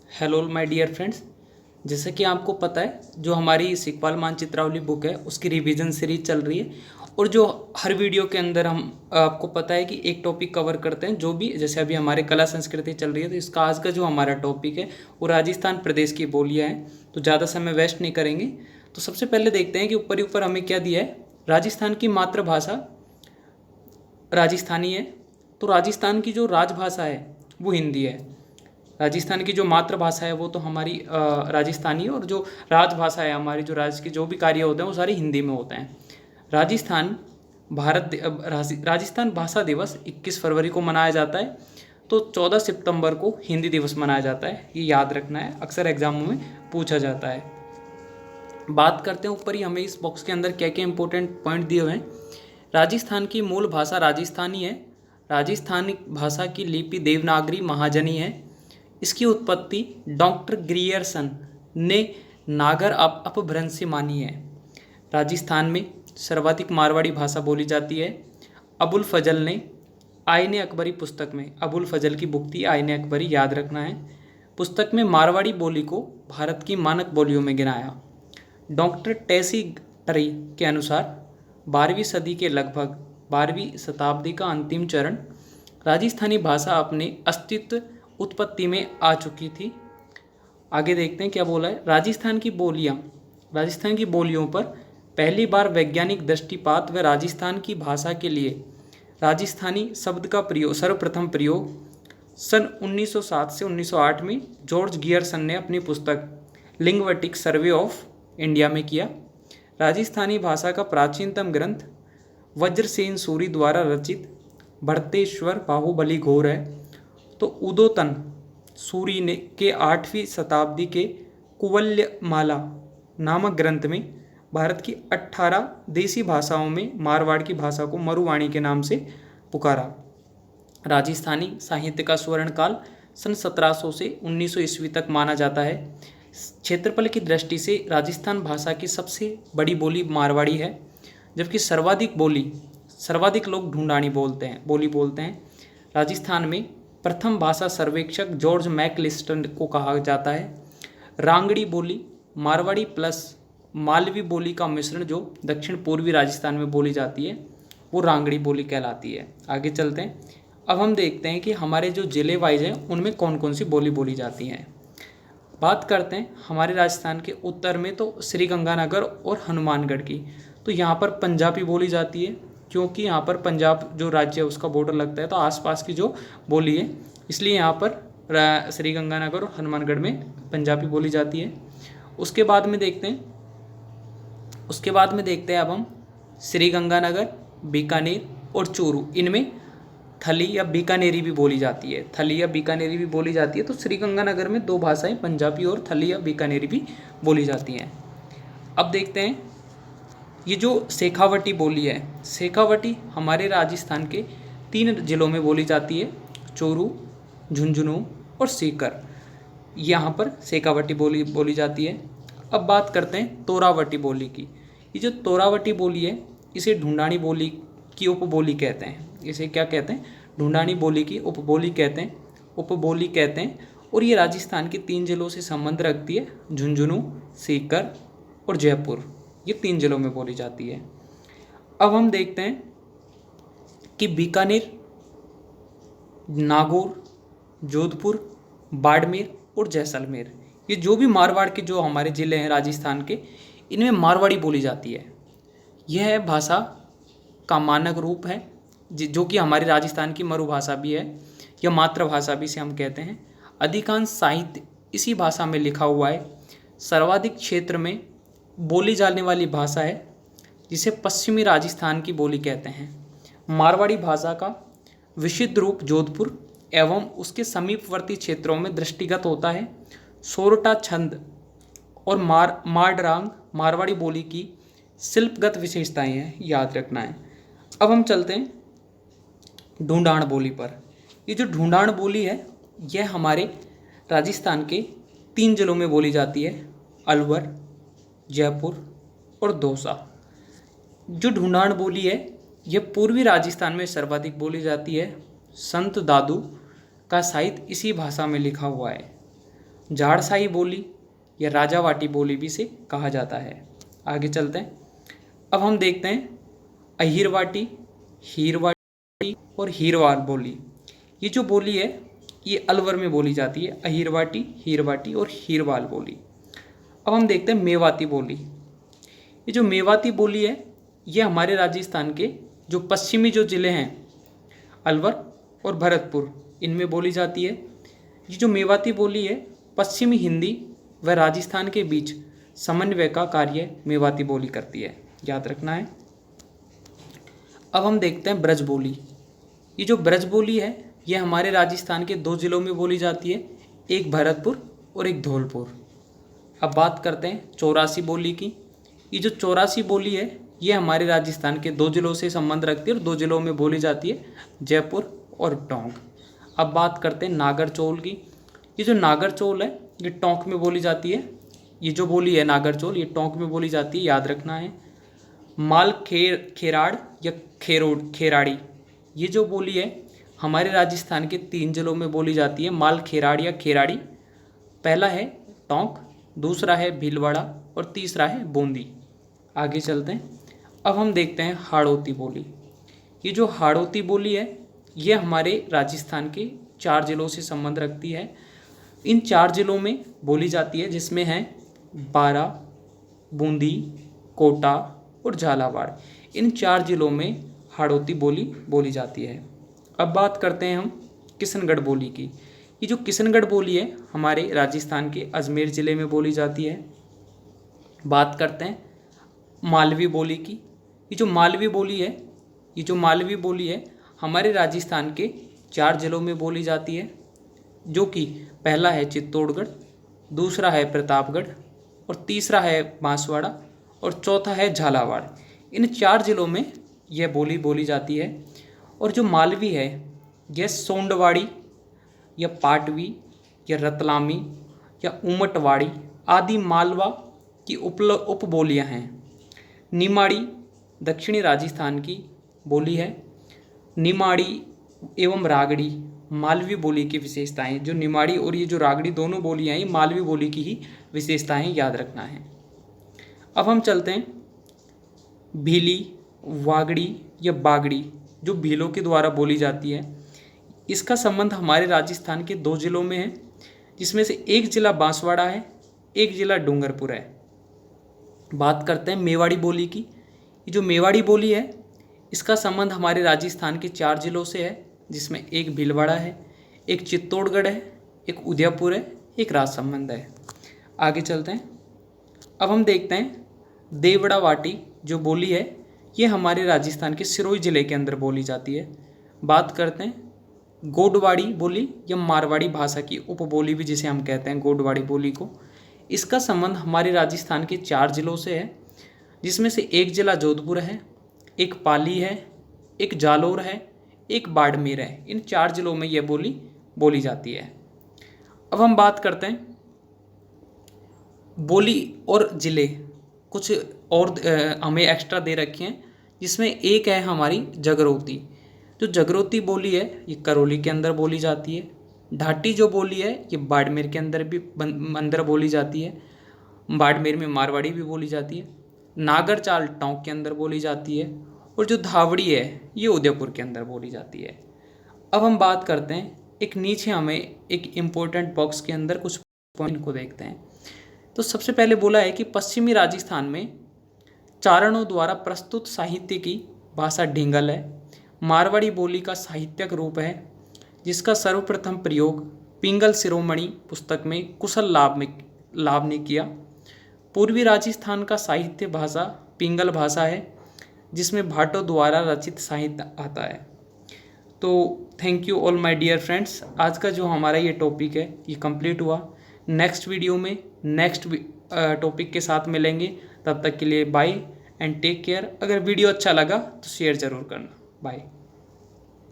Hello my dear friends. जैसे कि आपको पता है, जो हमारी सिकपाल मानचित्रावली बुक है उसकी रिवीजन सीरीज चल रही है। और जो हर वीडियो के अंदर हम आपको पता है कि एक टॉपिक कवर करते हैं। जो भी जैसे अभी हमारे कला संस्कृति चल रही है, तो इसका आज का जो हमारा टॉपिक है वो राजस्थान प्रदेश की बोलियाँ हैं। तो ज़्यादा समय वेस्ट नहीं करेंगे। तो सबसे पहले देखते हैं कि ऊपर ही ऊपर हमें क्या दिया है। राजस्थान की मातृभाषा राजस्थानी है। तो राजस्थान की जो राजभाषा है वो हिंदी है। राजस्थान की जो मातृभाषा है वो तो हमारी राजस्थानी है, और जो राजभाषा है हमारी, जो राज्य के जो भी कार्य होते हैं वो सारे हिंदी में होते हैं। राजस्थान राजस्थान भाषा दिवस 21 फरवरी को मनाया जाता है। तो 14 सितंबर को हिंदी दिवस मनाया जाता है। ये याद रखना है, अक्सर एग्जामों में पूछा जाता है। बात करते हैं ऊपर ही हमें इस बॉक्स के अंदर क्या क्या इंपॉर्टेंट पॉइंट दिए हुए हैं। राजस्थान की मूल भाषा राजस्थानी है। राजस्थानी भाषा की लिपि देवनागरी महाजनी है। इसकी उत्पत्ति डॉक्टर ग्रियर्सन ने नागर अपभ्रंश से मानी है। राजस्थान में सर्वाधिक मारवाड़ी भाषा बोली जाती है। अबुल फजल ने आईने अकबरी पुस्तक में, अबुल फजल की बुक थी आईने अकबरी, याद रखना है, पुस्तक में मारवाड़ी बोली को भारत की मानक बोलियों में गिनाया। डॉक्टर टेसी टरी के अनुसार 12वीं सदी के लगभग 12वीं शताब्दी का अंतिम चरण राजस्थानी भाषा अपने अस्तित्व उत्पत्ति में आ चुकी थी। आगे देखते हैं क्या बोला है। राजस्थान की बोलियों पर पहली बार वैज्ञानिक दृष्टिपात व राजस्थान की भाषा के लिए राजस्थानी शब्द का सर्वप्रथम प्रयोग सन 1907 से 1908 में जॉर्ज गियर्सन ने अपनी पुस्तक लिंग्विस्टिक सर्वे ऑफ इंडिया में किया। राजस्थानी भाषा का प्राचीनतम ग्रंथ वज्रसेन सूरी द्वारा रचित भरतेश्वर बाहुबली घोर है। तो उदोतन सूरी ने के 8वीं शताब्दी के कुवल्यमाला नामक ग्रंथ में भारत की 18 देसी भाषाओं में मारवाड़ की भाषा को मरुवाणी के नाम से पुकारा। राजस्थानी साहित्य का स्वर्ण काल सन 1700 से 1900 ईस्वी तक माना जाता है। क्षेत्रफल की दृष्टि से राजस्थान भाषा की सबसे बड़ी बोली मारवाड़ी है, जबकि सर्वाधिक लोग ढूंढानी बोलते हैं। राजस्थान में प्रथम भाषा सर्वेक्षक जॉर्ज मैकलिस्टन को कहा जाता है। रांगड़ी बोली मारवाड़ी प्लस मालवी बोली का मिश्रण जो दक्षिण पूर्वी राजस्थान में बोली जाती है वो रांगड़ी बोली कहलाती है। आगे चलते हैं। अब हम देखते हैं कि हमारे जो जिले वाइज हैं उनमें कौन कौन सी बोली बोली जाती हैं। बात करते हैं हमारे राजस्थान के उत्तर में, तो श्रीगंगानगर और हनुमानगढ़ की। तो यहाँ पर पंजाबी बोली जाती है, क्योंकि यहाँ पर पंजाब जो राज्य है उसका बॉर्डर लगता है, तो आसपास की जो बोली है इसलिए यहाँ पर श्रीगंगानगर और हनुमानगढ़ में पंजाबी बोली जाती है। उसके बाद में देखते हैं अब हम श्रीगंगानगर, बीकानेर और चूरू, इनमें थली या बीकानेरी भी बोली जाती है। तो श्रीगंगानगर में 2 भाषाएं, पंजाबी और थली या बीकानेरी भी बोली जाती हैं। अब देखते हैं ये जो शेखावटी बोली है, शेखावटी हमारे राजस्थान के 3 जिलों में बोली जाती है, चूरू, झुंझुनू और सीकर। यहाँ पर शेखावटी बोली जाती है। अब बात करते हैं तोरावटी बोली की। ये जो तोरावटी बोली है इसे ढूंढानी बोली की उपबोली कहते हैं। इसे क्या कहते हैं? ढूंढानी बोली की उपबोली कहते हैं। और ये राजस्थान के 3 जिलों से संबंध रखती है, झुंझुनू, सीकर और जयपुर। ये 3 जिलों में बोली जाती है। अब हम देखते हैं कि बीकानेर, नागौर, जोधपुर, बाड़मेर और जैसलमेर, ये जो भी मारवाड़ के जो हमारे ज़िले हैं राजस्थान के, इनमें मारवाड़ी बोली जाती है। यह भाषा का मानक रूप है, जो कि हमारे राजस्थान की मरुभाषा भी है या मातृभाषा भी से हम कहते हैं। अधिकांश साहित्य इसी भाषा में लिखा हुआ है। सर्वाधिक क्षेत्र में बोली जाने वाली भाषा है, जिसे पश्चिमी राजस्थान की बोली कहते हैं। मारवाड़ी भाषा का विशुद्ध रूप जोधपुर एवं उसके समीपवर्ती क्षेत्रों में दृष्टिगत होता है। सोरठा छंद और मारडरांग मारवाड़ी बोली की शिल्पगत विशेषताएं हैं, याद रखना है। अब हम चलते हैं ढूंढान बोली पर। ये जो ढूंढान बोली है यह हमारे राजस्थान के 3 जिलों में बोली जाती है, अलवर, जयपुर और दौसा। जो ढूंढान बोली है यह पूर्वी राजस्थान में सर्वाधिक बोली जाती है। संत दादू का साहित्य इसी भाषा में लिखा हुआ है। झाड़साई बोली या राजावाटी बोली भी इसे कहा जाता है। आगे चलते हैं। अब हम देखते हैं अहिरवाटी, हीरवाटी और हीरवार बोली। ये जो बोली है ये अलवर में बोली जाती है, अहिरवाटी, हीरवाटी और हीरवाल बोली। अब हम देखते हैं मेवाती बोली। ये जो मेवाती बोली है ये हमारे राजस्थान के जो पश्चिमी जो ज़िले हैं अलवर और भरतपुर, इनमें बोली जाती है। ये जो मेवाती बोली है पश्चिमी हिंदी व राजस्थान के बीच समन्वय का कार्य मेवाती बोली करती है, याद रखना है। अब हम देखते हैं ब्रज बोली। ये जो ब्रज बोली है ये हमारे राजस्थान के 2 ज़िलों में बोली जाती है, एक भरतपुर और एक धौलपुर। अब बात करते हैं चौरासी बोली की। ये जो चौरासी बोली है ये हमारे राजस्थान के 2 ज़िलों से संबंध रखती है और 2 ज़िलों में बोली जाती है, जयपुर और टोंक। अब बात करते हैं नागर चौल की। ये जो नागर चौल है ये टोंक में बोली जाती है। ये जो बोली है नागर चौल ये टोंक में बोली जाती है, याद रखना है। माल खेराड़ या खेराड़ी, ये जो बोली है हमारे राजस्थान के 3 ज़िलों में बोली जाती है, माल खेराड़ या खेराड़ी। पहला है टोंक, दूसरा है भीलवाड़ा और तीसरा है बूंदी। आगे चलते हैं। अब हम देखते हैं हाड़ौती बोली। ये जो हाड़ौती बोली है ये हमारे राजस्थान के 4 ज़िलों से संबंध रखती है। इन 4 ज़िलों में बोली जाती है, जिसमें हैं बारा, बूंदी, कोटा और झालावाड़। इन 4 ज़िलों में हाड़ौती बोली बोली जाती है। अब बात करते हैं हम किशनगढ़ बोली की। ये जो किशनगढ़ बोली है हमारे राजस्थान के अजमेर ज़िले में बोली जाती है। बात करते हैं मालवी बोली की। ये जो मालवी बोली है हमारे राजस्थान के 4 ज़िलों में बोली जाती है, जो कि पहला है चित्तौड़गढ़, दूसरा है प्रतापगढ़ और तीसरा है बांसवाड़ा और चौथा है झालावाड़। इन 4 ज़िलों में यह बोली बोली जाती है। और जो मालवी है यह सोंडवाड़ी या पाटवी या रतलामी या उमटवाड़ी आदि मालवा की उपबोलियाँ हैं। निमाड़ी दक्षिणी राजस्थान की बोली है। निमाड़ी एवं रागड़ी मालवी बोली की विशेषताएं, जो निमाड़ी और ये जो रागड़ी दोनों बोलियाँ हैं ये मालवी बोली की ही विशेषताएं, याद रखना है। अब हम चलते हैं भीली, वागड़ी या बागड़ी, जो भीलों के द्वारा बोली जाती है। इसका संबंध हमारे राजस्थान के 2 ज़िलों में है, जिसमें से एक ज़िला बांसवाड़ा है, एक ज़िला डूंगरपुर है। बात करते हैं मेवाड़ी बोली की। ये जो मेवाड़ी बोली है इसका संबंध हमारे राजस्थान के 4 ज़िलों से है, जिसमें एक भीलवाड़ा है, एक चित्तौड़गढ़ है, एक उदयपुर है, एक राजसमंद है। आगे चलते हैं। अब हम देखते हैं देवड़ावाटी जो बोली है ये हमारे राजस्थान के सिरोही ज़िले के अंदर बोली जाती है। बात करते हैं गोडवाड़ी बोली या मारवाड़ी भाषा की उपबोली भी जिसे हम कहते हैं गोडवाड़ी बोली को। इसका संबंध हमारे राजस्थान के 4 ज़िलों से है, जिसमें से एक ज़िला जोधपुर है, एक पाली है, एक जालोर है, एक बाड़मेर है। इन 4 ज़िलों में यह बोली बोली जाती है। अब हम बात करते हैं बोली और ज़िले कुछ और हमें एक्स्ट्रा दे रखे हैं, जिसमें एक है हमारी जगरोती। जो जगरोती बोली है ये करौली के अंदर बोली जाती है। ढाटी जो बोली है ये बाड़मेर के अंदर भी बोली जाती है। बाड़मेर में मारवाड़ी भी बोली जाती है। नागर चाल टोंक के अंदर बोली जाती है और जो धावड़ी है ये उदयपुर के अंदर बोली जाती है। अब हम बात करते हैं एक नीचे हमें एक इम्पोर्टेंट बॉक्स के अंदर कुछ पॉइंट को देखते हैं। तो सबसे पहले बोला है कि पश्चिमी राजस्थान में चारणों द्वारा प्रस्तुत साहित्य की भाषा ढिंगल है। मारवाड़ी बोली का साहित्यक रूप है, जिसका सर्वप्रथम प्रयोग पिंगल शिरोमणि पुस्तक में कुशल लाभ ने किया। पूर्वी राजस्थान का साहित्य भाषा पिंगल भाषा है, जिसमें भाटों द्वारा रचित साहित्य आता है। तो thank you all my dear friends. आज का जो हमारा ये टॉपिक है ये कंप्लीट हुआ। नेक्स्ट वीडियो में नेक्स्ट टॉपिक के साथ मिलेंगे। तब तक के लिए बाय एंड टेक केयर। अगर वीडियो अच्छा लगा तो शेयर ज़रूर करना। बाय।